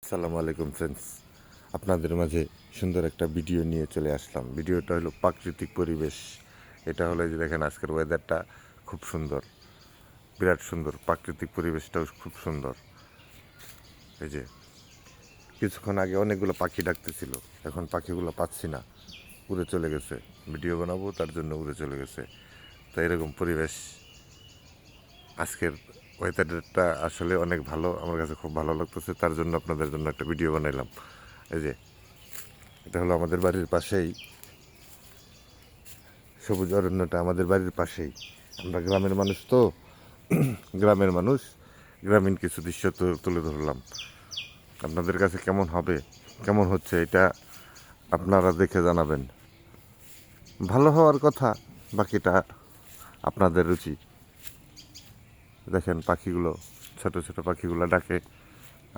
আসসালামু আলাইকুম ফ্রেন্ডস, আপনাদের মাঝে সুন্দর একটা ভিডিও নিয়ে চলে আসলাম। ভিডিওটা হলো প্রাকৃতিক পরিবেশ। এটা হলো যে দেখেন আজকের ওয়েদারটা খুব সুন্দর, বিরাট সুন্দর। প্রাকৃতিক পরিবেশটাও খুব সুন্দর। এই যে কিছুক্ষণ আগে অনেকগুলো পাখি ডাকতেছিল, এখন পাখিগুলো পাচ্ছি না, উড়ে চলে গেছে। ভিডিও বানাবো তার জন্য উড়ে চলে গেছে। তো এরকম পরিবেশ। আজকের ওয়েদারটা আসলে অনেক ভালো, আমার কাছে খুব ভালো লাগতেছে, তার জন্য আপনাদের জন্য একটা ভিডিও বানাইলাম। এই যে এটা হলো আমাদের বাড়ির পাশেই, সবুজ অরণ্যটা আমাদের বাড়ির পাশেই। আমরা গ্রামের মানুষ তো, গ্রামের মানুষ, গ্রামীণ কিছু দৃশ্য তুলে ধরলাম। আপনাদের কাছে কেমন হবে, কেমন হচ্ছে এটা আপনারা দেখে জানাবেন। ভালো হওয়ার কথা, বাকিটা আপনাদের রুচি। দেখেন পাখিগুলো, ছোট ছোট পাখিগুলো ডাকে,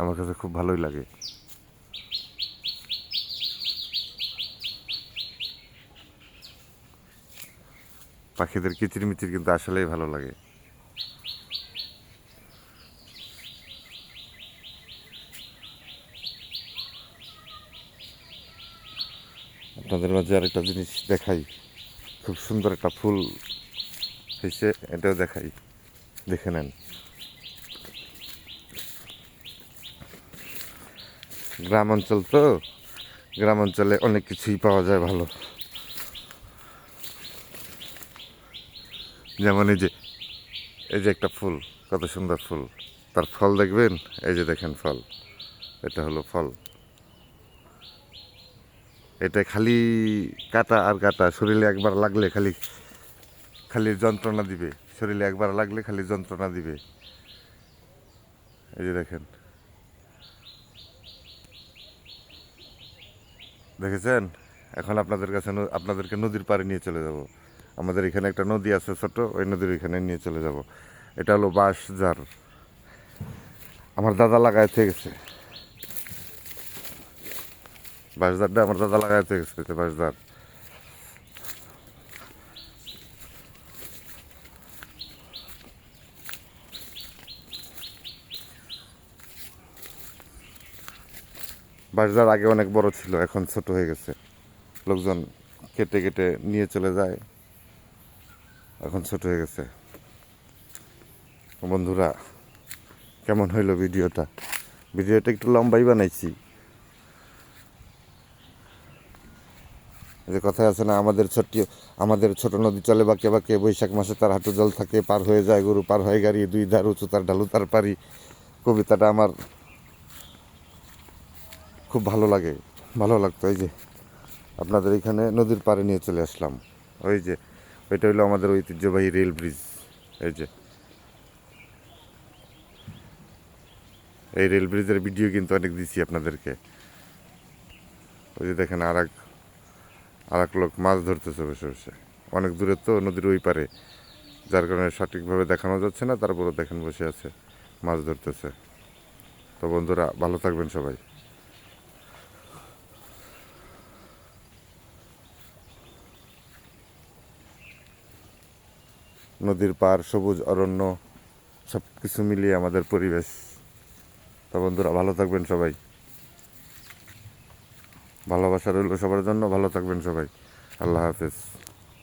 আমার কাছে খুব ভালোই লাগে। পাখিদের কিচিরমিচির কিন্তু আসলেই ভালো লাগে। আপনাদের মাঝে আরেকটা জিনিস দেখাই, খুব সুন্দর একটা ফুল হয়েছে, এটাও দেখাই, দেখে নেন। গ্রাম অঞ্চল তো, গ্রাম অঞ্চলে অনেক কিছুই পাওয়া যায় ভালো। যেমন এই যে একটা ফুল, কত সুন্দর ফুল, তার ফল দেখবেন। এই যে দেখেন ফল, এটা হলো ফল। এটা খালি কাটা আর কাটা, শরীরে একবার লাগলে খালি খালি যন্ত্রণা দিবে, শরীরে একবার লাগলে খালি যন্ত্রণা দিবে। এই যে দেখেন, দেখেছেন। এখন আপনাদেরকে নদীর পাড়ে নিয়ে চলে যাব। আমাদের এখানে একটা নদী আছে ছোট, ওই নদীর এখানে নিয়ে চলে যাব। এটা হলো বাঁশঝাড়, আমার দাদা লাগাইতে গেছে। বাঁশঝাড়টা আমার দাদা লাগাইতে গেছে, বাঁশঝাড়। বাঁশঝাড় আগে অনেক বড় ছিল, এখন ছোট হয়ে গেছে। লোকজন কেটে কেটে নিয়ে চলে যায়, এখন ছোট হয়ে গেছে। বন্ধুরা, কেমন হইলো ভিডিওটা? ভিডিওটা একটু লম্বাই বানাইছি। যে কথায় আছে না, আমাদের ছোট নদী চলে বাঁকে বাঁকে, বৈশাখ মাসে তার হাঁটু জল থাকে, পার হয়ে যায় গরু, পার হয়ে গাড়ি, দুই ধার উঁচু তার ঢালু তার পারি। কবিতাটা আমার খুব ভালো লাগে, ভালো লাগতো। এই যে আপনাদের এখানে নদীর পাড়ে নিয়ে চলে আসলাম। ওই যে ওইটা হইলো আমাদের ঐতিহ্যবাহী রেল ব্রিজ। এই যে এই রেল ব্রিজের ভিডিও কিন্তু অনেক দিছি আপনাদেরকে। ওই যে দেখেন আর এক লোক মাছ ধরতেছে বসে বসে, অনেক দূরে তো নদীর ওই পারে, যার কারণে সঠিকভাবে দেখানো যাচ্ছে না, তারপরে দেখেন বসে আছে, মাছ ধরতেছে। তো বন্ধুরা, ভালো থাকবেন সবাই। নদীর পাড়, সবুজ অরণ্য, সব কিছু মিলিয়ে আমাদের পরিবেশ। তো বন্ধুরা, ভালো থাকবেন সবাই। ভালোবাসা রইল সবার জন্য, ভালো থাকবেন সবাই। আল্লাহ হাফেজ।